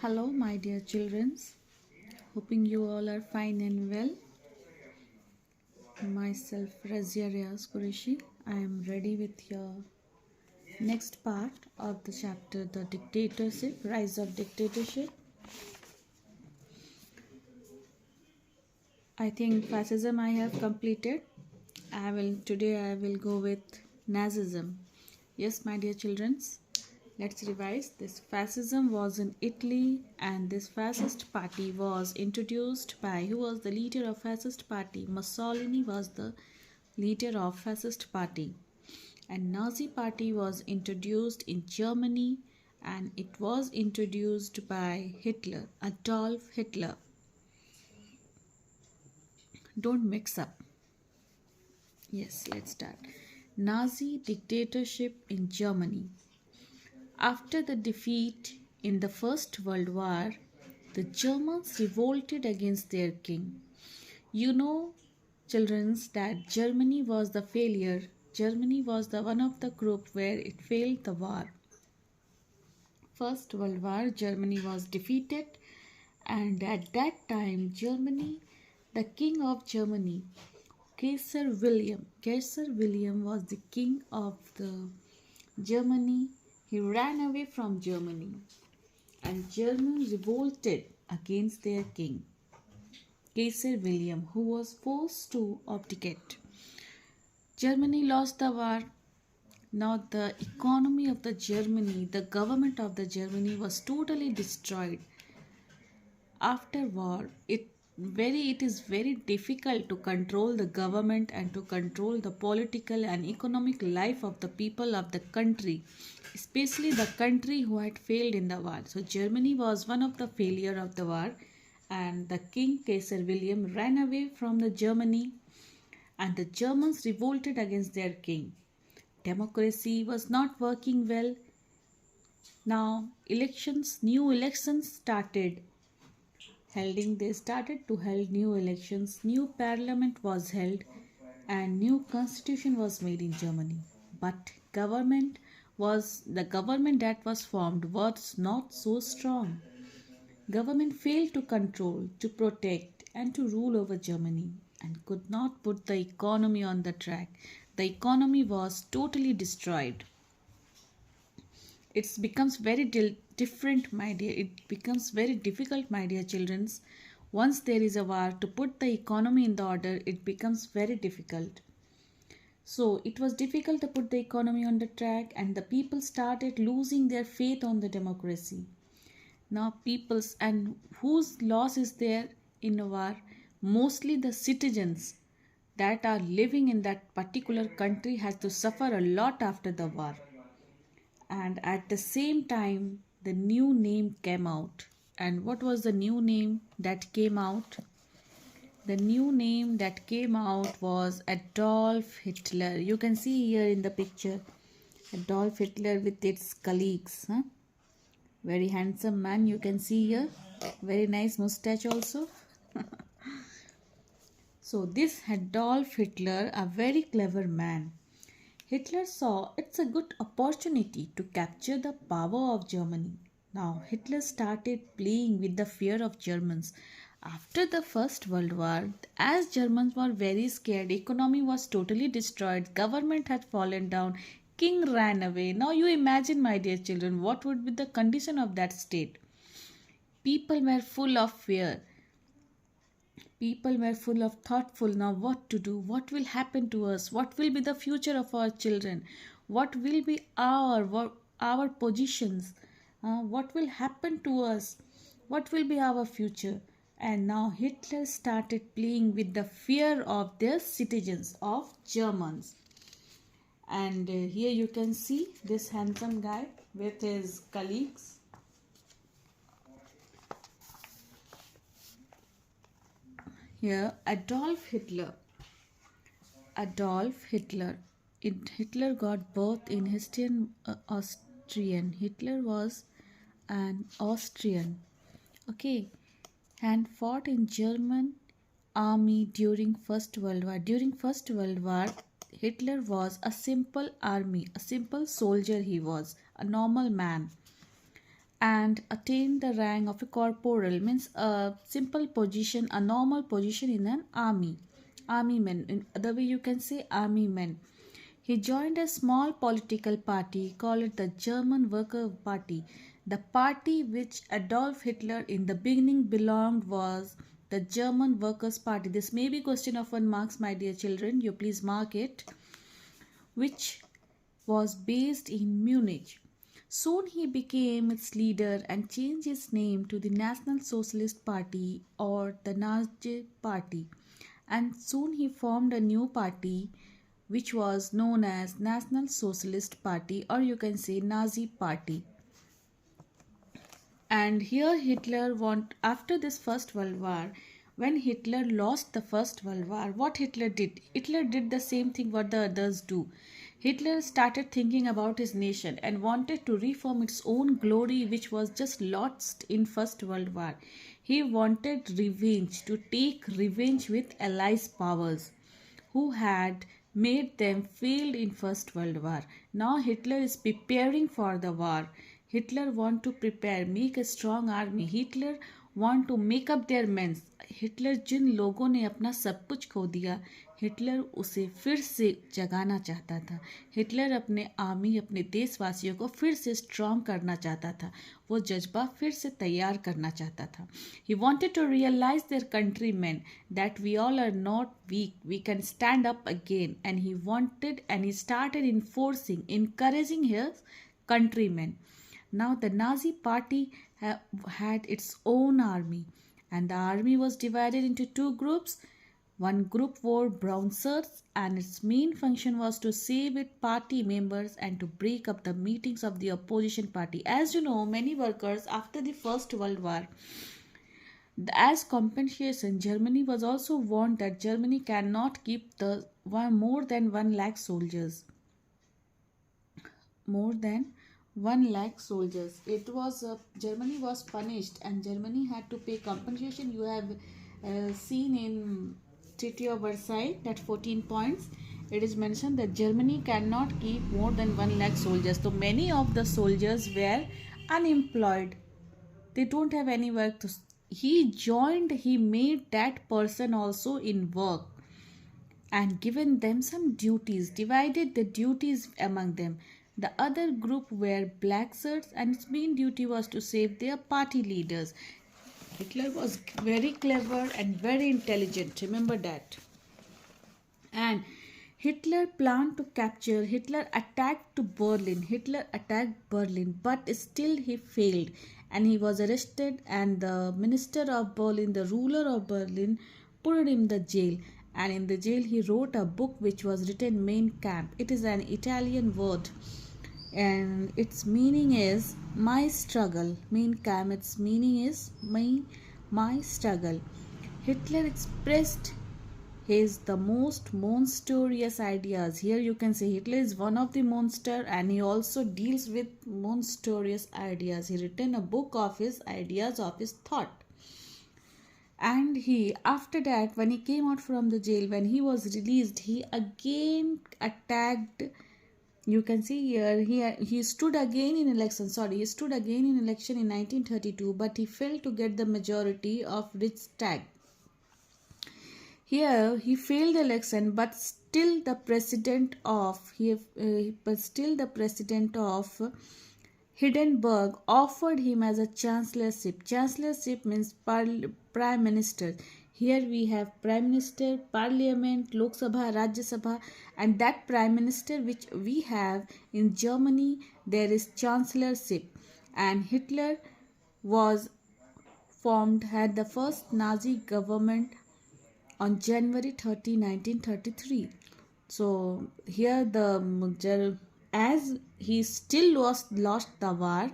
Hello, my dear children. Hoping you all are fine and well. Myself, Rajia Reyaj. I am ready with your next part of the chapter, The Dictatorship, Rise of Dictatorship. I think fascism I have completed. Today I will go with Nazism. Yes, my dear children. Let's revise. This fascism was in Italy, and this fascist party was introduced by who was the leader of fascist party? Mussolini was the leader of fascist party. And Nazi party was introduced in Germany, and it was introduced by Hitler, Adolf Hitler. Don't mix up. Yes, let's start. Nazi dictatorship in Germany. After the defeat in the First World War, the Germans revolted against their king. You know, children, that Germany was the failure. Germany was the one of the group where it failed the war. First World War, Germany was defeated, and at that time, Germany, the king of Germany, Kaiser William was the king of the Germany. He ran away from Germany, and Germans revolted against their king, Kaiser William, who was forced to abdicate. Germany lost the war. Now the economy of the Germany, the government of the Germany was totally destroyed. After war, it is very difficult to control the government and to control the political and economic life of the people of the country, especially the country who had failed in the war. So Germany was one of the failure of the war, and the king Kaiser William ran away from the Germany, and the Germans revolted against their king. Democracy was not working well. Now new elections started. They started to hold new elections, new parliament was held, and new constitution was made in Germany. But the government that was formed was not so strong. Government failed to control, to protect, and to rule over Germany, and could not put the economy on the track. The economy was totally destroyed. It becomes very different, my dear. It becomes very difficult, my dear children. Once there is a war, to put the economy in the order, it becomes very difficult. So it was difficult to put the economy on the track, and the people started losing their faith on the democracy. Now and whose loss is there in a war? Mostly the citizens that are living in that particular country has to suffer a lot after the war. And at the same time, the new name came out. And what was the new name that came out? The new name that came out was Adolf Hitler. You can see here in the picture Adolf Hitler with its colleagues. Very handsome man you can see here. Very nice mustache also. So this Adolf Hitler, a very clever man. Hitler saw it's a good opportunity to capture the power of Germany. Now Hitler started playing with the fear of Germans. After the First World War, as Germans were very scared, economy was totally destroyed, government had fallen down, king ran away. Now you imagine, my dear children, what would be the condition of that state? People were full of fear. People were full of thoughtful. Now what to do? What will happen to us? What will be the future of our children? What will be our positions? What will happen to us? What will be our future? And now Hitler started playing with the fear of their citizens, of Germans. And here you can see this handsome guy with his colleagues. Here, Adolf Hitler. Hitler got birth in Austrian. Hitler was an Austrian. Okay. And fought in German army during First World War. During First World War, Hitler was a simple soldier he was, a normal man. and attained the rank of a corporal, means a simple position, a normal position in an army man. In other way you can say army man. He joined a small political party called the German Worker Party. The party which Adolf Hitler in the beginning belonged was the German Workers' Party. This may be question of 1 marks, my dear children. You please mark it. Which was based in Munich. Soon he became its leader and changed his name to the National Socialist Party or the Nazi Party. And soon he formed a new party which was known as National Socialist Party, or you can say Nazi Party. And here Hitler after this First World War, when Hitler lost the First World War, what Hitler did? Hitler did the same thing what the others do. Hitler started thinking about his nation and wanted to reform its own glory which was just lost in First World War. He wanted revenge, to take revenge with Allies powers who had made them failed in First World War. Now Hitler is preparing for the war. Hitler want to prepare, make a strong army. Hitler want to make up their men. Hitler जिन लोगों ने अपना सब कुछ खो दिया, Hitler उसे फिर से जगाना चाहता था. हिटलर अपने आर्मी, अपने देशवासियों को फिर से स्ट्रॉन्ग करना चाहता था. वो जज्बा फिर से तैयार करना चाहता था. He wanted to realize their countrymen that we all are not weak, we can stand up again. And he started encouraging his countrymen. Now the Nazi party had its own army, and the army was divided into two groups. One group wore brown shirts, and its main function was to save its party members and to break up the meetings of the opposition party. As you know, many workers after the First World War, as compensation, Germany was also warned that Germany cannot keep more than 1 lakh soldiers. More than 1 lakh soldiers. Germany was punished, and Germany had to pay compensation. You have seen in Treaty of Versailles that 14 points. It is mentioned that Germany cannot keep more than 1 lakh soldiers. So many of the soldiers were unemployed. They don't have any work to. He made that person also in work and given them some duties, divided the duties among them. The other group were black shirts, and its main duty was to save their party leaders. Hitler was very clever and very intelligent, remember that. And Hitler attacked Berlin, but still he failed, and he was arrested, and the minister of Berlin, the ruler of Berlin, put him in the jail. And in the jail he wrote a book which was written Mein Kampf. It is an Italian word, and its meaning is my struggle. Mein Kampf, its meaning is my struggle. Hitler expressed the most monstrous ideas. Here you can say Hitler is one of the monster, and he also deals with monstrous ideas. He written a book of his ideas, of his thought. And after that, when he came out from the jail, when he was released, he again attacked. You can see here, he stood again in election. He stood again in election in 1932, but he failed to get the majority of Reichstag. Here he failed the election, but still the president of Hindenburg offered him as a chancellorship. Chancellorship means prime minister. Here we have prime minister, parliament, Lok Sabha, Rajya Sabha, and that prime minister which we have in Germany, there is chancellorship. And Hitler had the first Nazi government on January 30, 1933. So here as he still lost the war,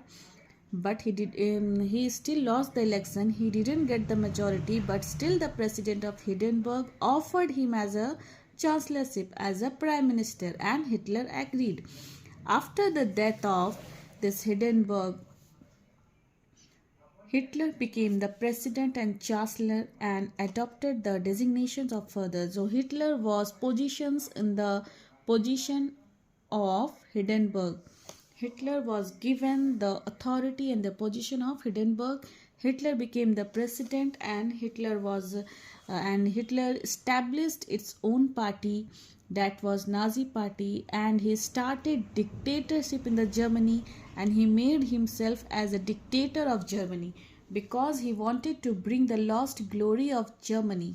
but he still lost the election. He didn't get the majority, but still the president of Hindenburg offered him as a chancellorship, as a prime minister, and Hitler agreed. After the death of this Hindenburg, Hitler became the president and chancellor and adopted the designations of further. So Hitler was positions in the position of Hindenburg. Hitler was given the authority and the position of Hindenburg. Hitler became the president, and Hitler established its own party, that was Nazi party, and he started dictatorship in the Germany, and he made himself as a dictator of Germany because he wanted to bring the lost glory of Germany.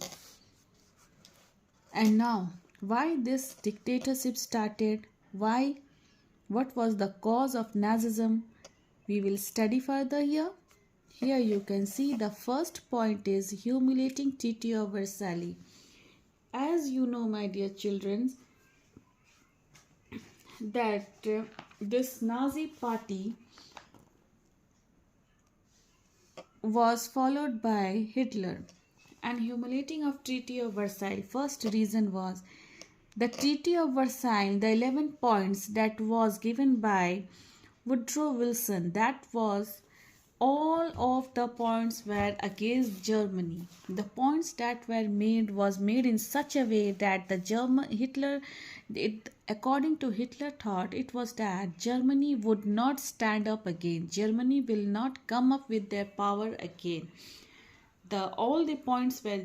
And now, why this dictatorship started? Why? What was the cause of Nazism? We will study further here. Here you can see the first point is humiliating Treaty of Versailles. As you know, my dear children, that this Nazi party was followed by Hitler, and humiliating of Treaty of Versailles. First reason was the Treaty of Versailles, the 11 points that was given by Woodrow Wilson, that was all of the points were against Germany. The points that were made was made in such a way that according to Hitler thought, it was that Germany would not stand up again. Germany will not come up with their power again. All the points were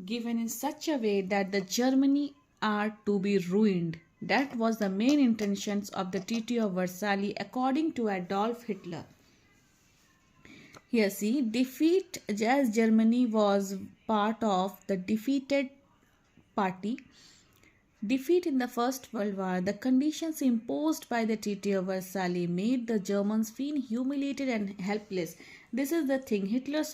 given in such a way that the Germany are to be ruined. That was the main intentions of the Treaty of Versailles according to Adolf Hitler. Here see, defeat, as Germany was part of the defeated party. Defeat in the First World War, the conditions imposed by the Treaty of Versailles made the Germans feel humiliated and helpless. This is the thing. Hitler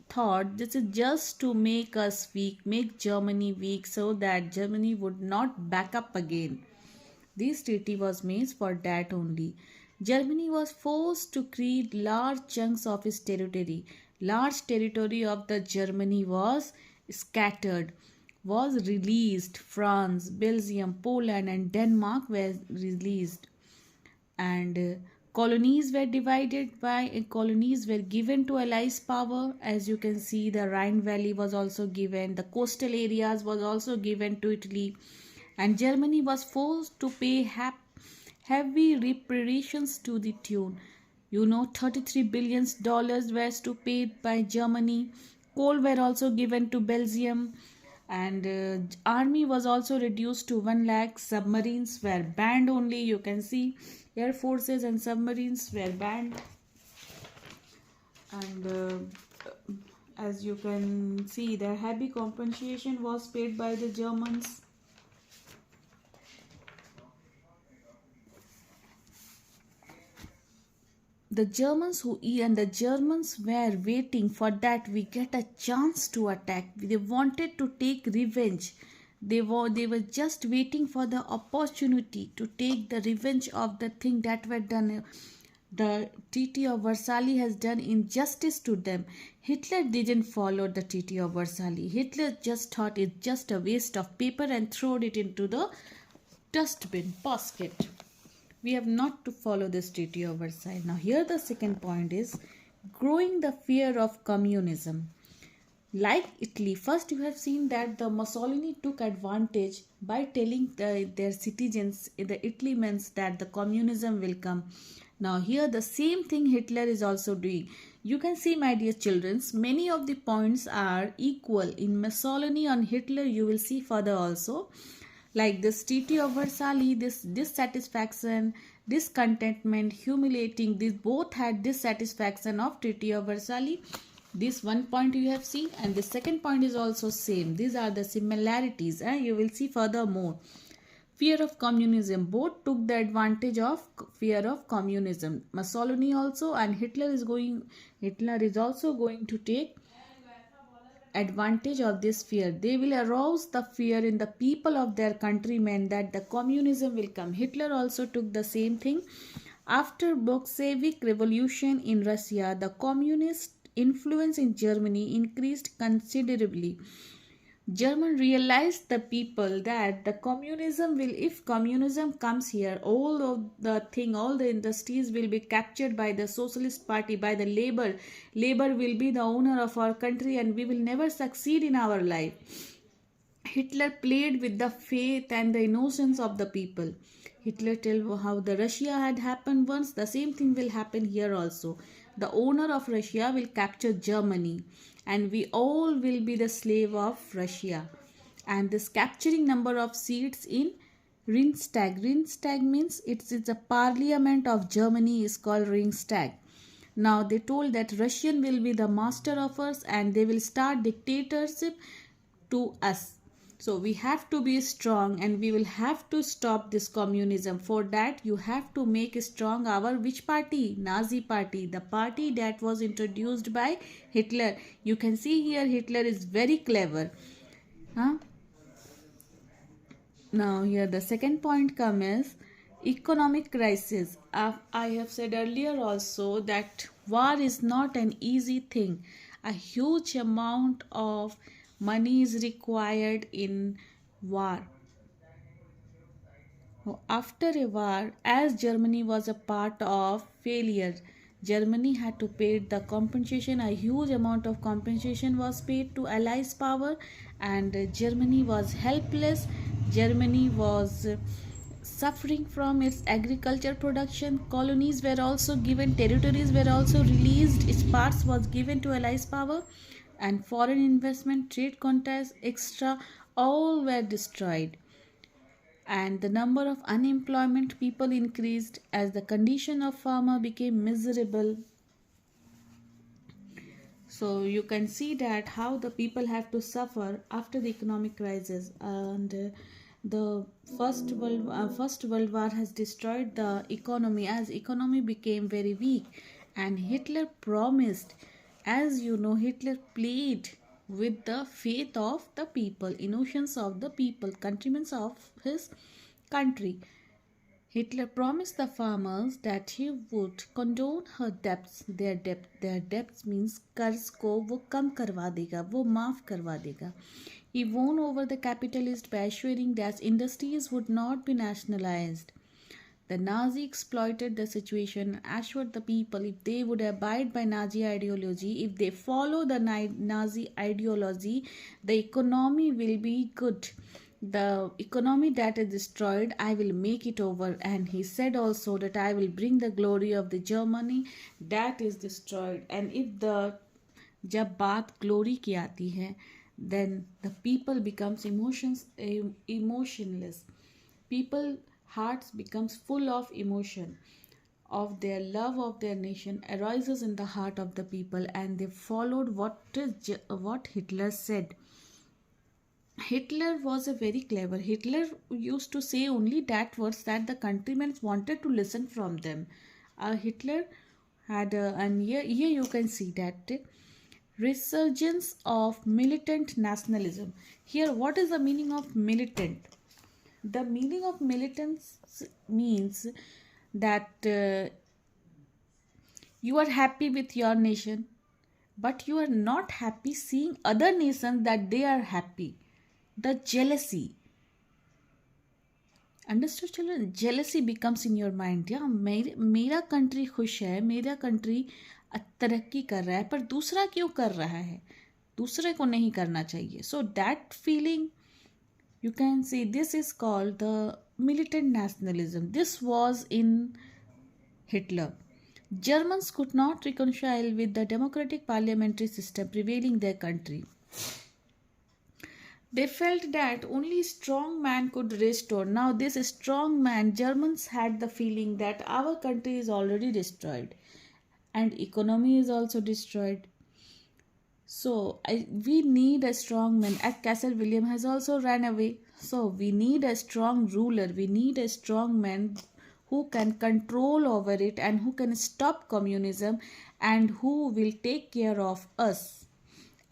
thought this is just to make us weak, make Germany weak, so that Germany would not back up again. This treaty was made for that only. Germany was forced to create large chunks of its territory. Large territory of the Germany was scattered, was released. France, Belgium, Poland and Denmark were released. And colonies were divided by colonies were given to Allies power. As you can see, the Rhine Valley was also given. The coastal areas was also given to Italy. And Germany was forced to pay heavy reparations to the tune. $33 billion was to paid by Germany. Coal were also given to Belgium. And army was also reduced to 1 lakh. Submarines were banned only. You can see air forces and submarines were banned. And as you can see, the heavy compensation was paid by the Germans. The Germans were waiting for that we get a chance to attack. They wanted to take revenge. They were just waiting for the opportunity to take the revenge of the thing that were done. The Treaty of Versailles has done injustice to them. Hitler didn't follow the Treaty of Versailles. Hitler just thought it's just a waste of paper and throwed it into the dustbin basket. We have not to follow this Treaty of Versailles. Now here the second point is growing the fear of communism. Like Italy, first you have seen that the Mussolini took advantage by telling their citizens, the Italyans, that the communism will come. Now here the same thing Hitler is also doing. You can see, my dear children, many of the points are equal in Mussolini and Hitler. You will see further also. Like this Treaty of Versailles, this dissatisfaction, discontentment, humiliating, these both had dissatisfaction of Treaty of Versailles. This one point you have seen, and the second point is also same. These are the similarities. You will see further more. Fear of communism. Both took the advantage of fear of communism. Mussolini also, and Hitler is also going to take advantage of this fear. They will arouse the fear in the people of their countrymen that the communism will come. Hitler also took the same thing. After Bolshevik revolution in Russia, the communist influence in Germany increased considerably. German realized the people that the communism will, if communism comes here, all the industries will be captured by the Socialist Party, by the labor. Labor will be the owner of our country and we will never succeed in our life. Hitler played with the faith and the innocence of the people. Hitler tell how the Russia had happened once, the same thing will happen here also. The owner of Russia will capture Germany, and we all will be the slave of Russia. And this capturing number of seats in Reichstag. Reichstag means it's a parliament of Germany is called Reichstag. Now they told that Russian will be the master of us and they will start dictatorship to us. So we have to be strong and we will have to stop this communism. For that you have to make strong our which party? Nazi party, the party that was introduced by Hitler. You can see here Hitler is very clever. Huh? Now here the second point comes is economic crisis. I have said earlier also that war is not an easy thing. A huge amount of money is required in war. After a war, as Germany was a part of failure, Germany had to pay the compensation. A huge amount of compensation was paid to Allies power, and Germany was helpless. Germany was suffering from its agriculture production. Colonies were also given, territories were also released, its parts was given to Allies power, and foreign investment, trade contacts, extra, all were destroyed. And the number of unemployment people increased as the condition of farmer became miserable. So you can see that how the people have to suffer after the economic crisis. And the first world war has destroyed the economy, as economy became very weak. And Hitler promised, as you know, Hitler played with the faith of the people, emotions of the people, countrymen of his country. Hitler promised the farmers that he would condone her debts, their debts means कर्ज को वो कम करवा देगा, वो माफ करवा देगा. He won over the capitalists by assuring that industries would not be nationalized. The Nazi exploited the situation, assured the people if they would abide by Nazi ideology, if they follow the Nazi ideology, the economy will be good. The economy that is destroyed, I will make it over. And he said also that I will bring the glory of the Germany that is destroyed. And if the जब बात glory की आती है, then the people becomes emotionless. People hearts becomes full of emotion of their love of their nation arises in the heart of the people, and they followed what Hitler said. Hitler was a very clever. Hitler used to say only that words that the countrymen wanted to listen from them. Hitler had and here you can see that resurgence of militant nationalism. Here, what is the meaning of militant? The meaning of militants means that you are happy with your nation, but you are not happy seeing other nations that they are happy. The jealousy. Understood children? Jealousy becomes in your mind. Yeah, मेरा country खुश है, मेरा country तरक्की कर रहा है, पर दूसरा क्यों कर रहा है? दूसरे को नहीं करना चाहिए. So that feeling, you can see, this is called the militant nationalism. This was in Hitler. Germans could not reconcile with the democratic parliamentary system prevailing in their country. They felt that only strong man could restore. Now this strong man, Germans had the feeling that our country is already destroyed and economy is also destroyed. So we need a strong man. As Castle William has also ran away. So we need a strong ruler. We need a strong man who can control over it and who can stop communism and who will take care of us.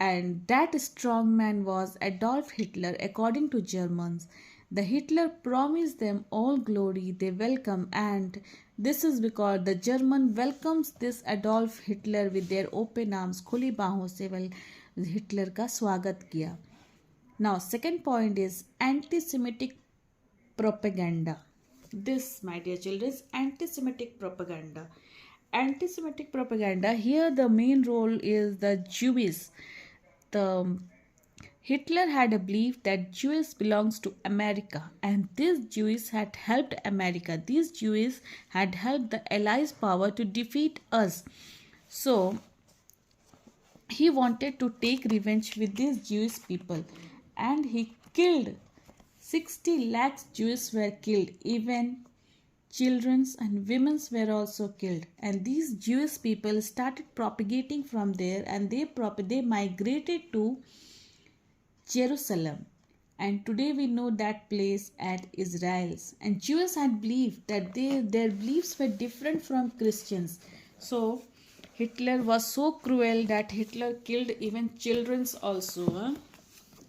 And that strong man was Adolf Hitler, according to Germans. The Hitler promised them all glory they welcome, and this is because the German welcomes this Adolf Hitler with their open arms. खुली बाहों से Hitler का स्वागत किया. Now, second point is anti-Semitic propaganda. This, my dear children, is anti-Semitic propaganda. Anti-Semitic propaganda, here the main role is the Jewish. Hitler had a belief that Jews belongs to America, and these Jews had helped America. These Jews had helped the Allies power to defeat us. So he wanted to take revenge with these Jewish people, and he killed 60 lakhs Jews were killed. Even children and women were also killed, and these Jewish people started propagating from there, and they migrated to Jerusalem, and today we know that place at Israel's. And Jews had believed that their beliefs were different from Christians. So Hitler was so cruel that Hitler killed even children's also,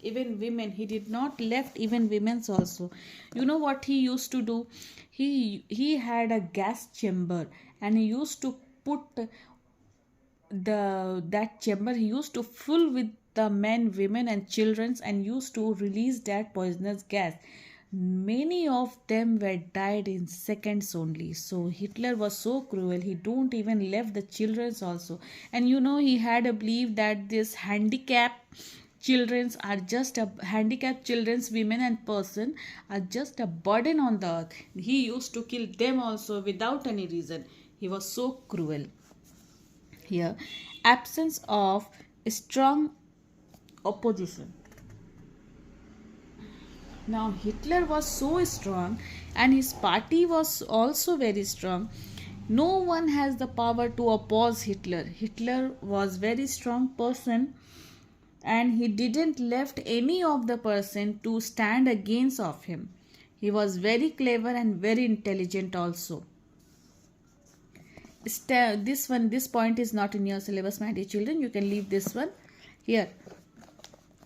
even women. He did not left even women's also. You know what he used to do? He had a gas chamber, and he used to put that chamber, he used to fill with the men, women and children, and used to release that poisonous gas. Many of them were died in seconds only. So Hitler was so cruel, he don't even left the children also. And you know, he had a belief that this handicapped children are just a handicapped children's women and person are just a burden on the earth. He used to kill them also without any reason. He was so cruel. Here, absence of strong opposition. Now Hitler was so strong, and his party was also very strong. No one has the power to oppose Hitler. Hitler was very strong person, and he didn't left any of the person to stand against of him. He was very clever and very intelligent also. This point is not in your syllabus, my dear children. You can leave this one. Here,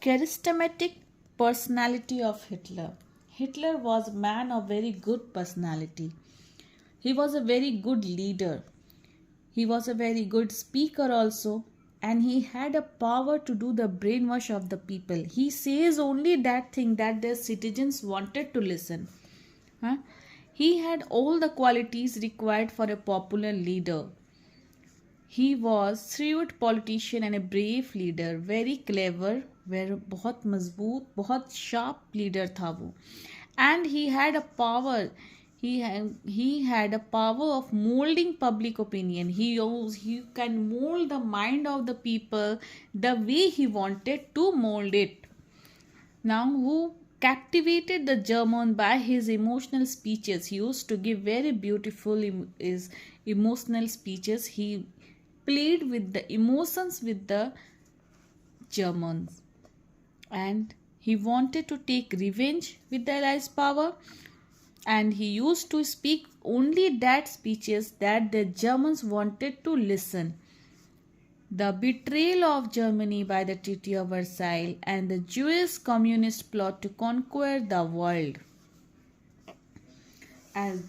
charismatic personality of Hitler. Hitler was a man of very good personality. He was a very good leader. He was a very good speaker also, and he had a power to do the brainwash of the people. He says only that thing that the citizens wanted to listen. He had all the qualities required for a popular leader. He was shrewd politician and a brave leader, very clever, very बहुत मजबूत, बहुत sharp leader था वो. And he had a power. He had a power of molding public opinion. He can mold the mind of the people the way he wanted to mold it. Now, who captivated the German by his emotional speeches? He used to give very beautiful emotional speeches. He played with the emotions with the Germans, and he wanted to take revenge with the Allies' power, and he used to speak only that speeches that the Germans wanted to listen. The betrayal of Germany by the Treaty of Versailles and the Jewish communist plot to conquer the world. As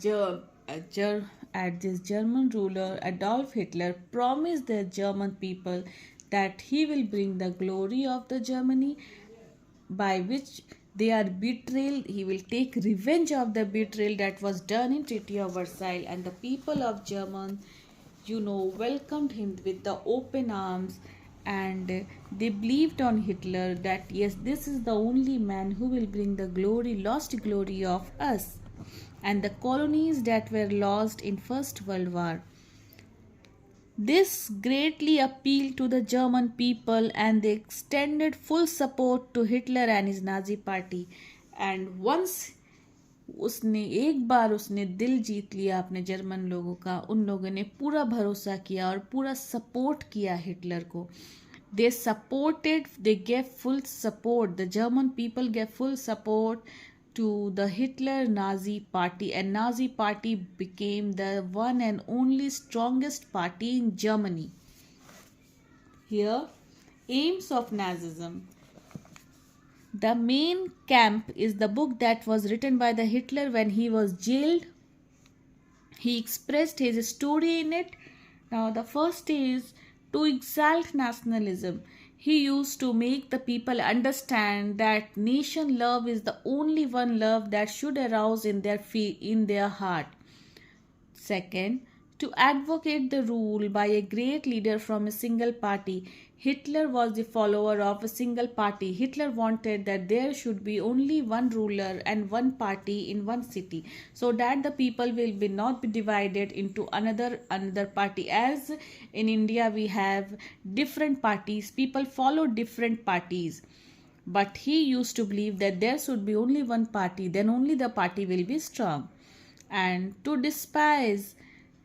this German ruler Adolf Hitler promised the German people that he will bring the glory of the Germany, by which they are betrayed. He will take revenge of the betrayal that was done in Treaty of Versailles, and the people of Germany, welcomed him with the open arms, and they believed on Hitler that yes, this is the only man who will bring the lost glory of us and the colonies that were lost in First World War. This greatly appealed to the German people, and they extended full support to Hitler and his Nazi party. And once एक बार उसने दिल जीत लिया अपने German लोगों का, उन लोगों ने पूरा भरोसा किया और पूरा सपोर्ट किया हिटलर को. They gave full support. The German people gave full support to the Hitler Nazi party, and Nazi party became the one and only strongest party in Germany. Here, aims of Nazism. The Main Camp is the book that was written by the Hitler when he was jailed. He expressed his story in it. Now the first is to exalt nationalism. He used to make the people understand that nation love is the only one love that should arouse in their heart. Second, to advocate the rule by a great leader from a single party. Hitler was the follower of a single party. Hitler wanted that there should be only one ruler and one party in one city, so that the people will be not be divided into another party. As in India we have different parties, people follow different parties. But he used to believe that there should be only one party, then only the party will be strong. And to despise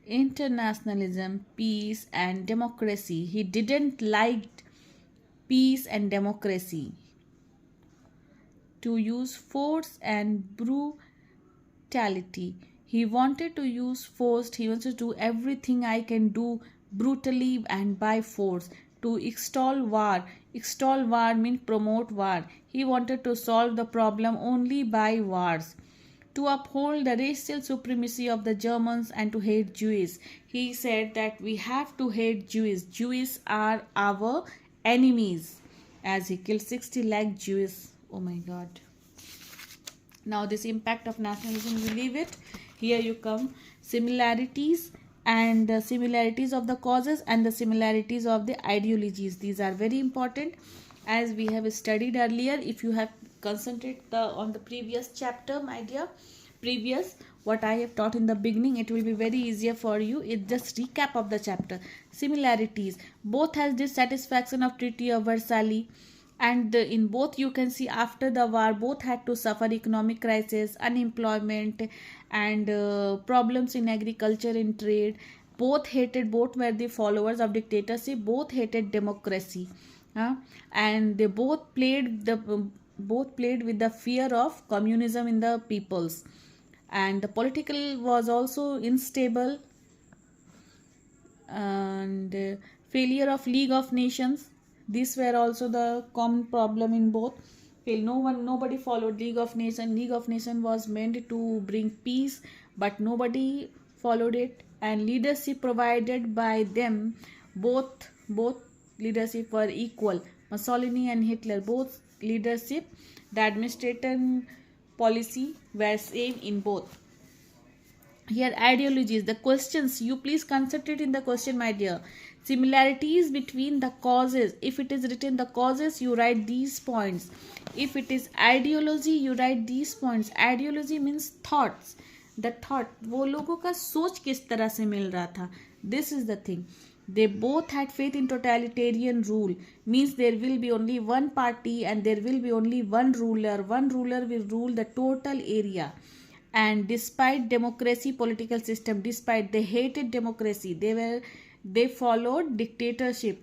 internationalism, peace, and democracy. He didn't like peace and democracy. To use force and brutality. He wanted to use force. He wants to do everything I can do brutally and by force. To extol war. Extol war means promote war. He wanted to solve the problem only by wars. To uphold the racial supremacy of the Germans and to hate Jews. He said that we have to hate Jews. Jews are our enemies. As he killed 60 lakh Jews. Oh my God. Now this impact of nationalism, we leave it. Here you come. Similarities and the similarities of the causes and the similarities of the ideologies. These are very important. As we have studied earlier, if you have concentrate on the previous chapter, my dear, previous what I have taught in the beginning, it will be very easier for you. It's just recap of the chapter. Similarities, both has dissatisfaction of Treaty of Versailles, and in both you can see after the war both had to suffer economic crisis, unemployment, and problems in agriculture, in trade. Both were the followers of dictatorship, both hated democracy, and they both played with the fear of communism in the peoples, and the political was also unstable, and failure of League of Nations. These were also the common problem in both. Nobody followed League of Nations. League of Nations was meant to bring peace, but nobody followed it. And leadership provided by them, both leadership were equal. Mussolini and Hitler, both leadership, the administration policy were same in both. Here ideologies, the questions, you please concentrate in the question, my dear. Similarities between the causes. If it is written the causes, you write these points. If it is ideology, you write these points. Ideology means thoughts. The thought, वो लोगों का सोच किस तरह से मिल रहा था. This is the thing. They both had faith in totalitarian rule. Means there will be only one party and there will be only one ruler. One ruler will rule the total area. And despite democracy political system, despite they hated democracy, they followed dictatorship,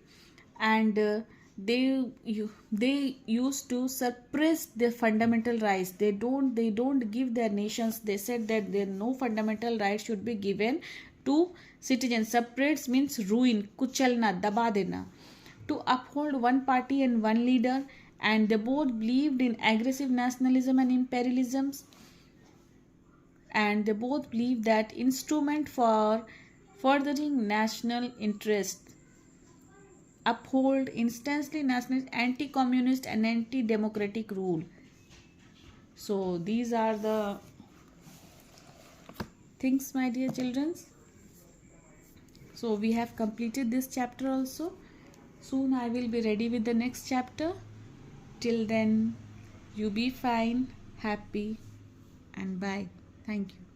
and they used to suppress their fundamental rights. They don't give their nations. They said that there no fundamental rights should be given to citizens. Suppress means ruin, kuchalna, daba dena. To uphold one party and one leader, and they both believed in aggressive nationalism and imperialism, and they both believed that instrument for furthering national interest, uphold instantly nationalist, anti-communist and anti-democratic rule. So these are the things, my dear children. So we have completed this chapter also. Soon I will be ready with the next chapter. Till then, you be fine, happy, and bye. Thank you.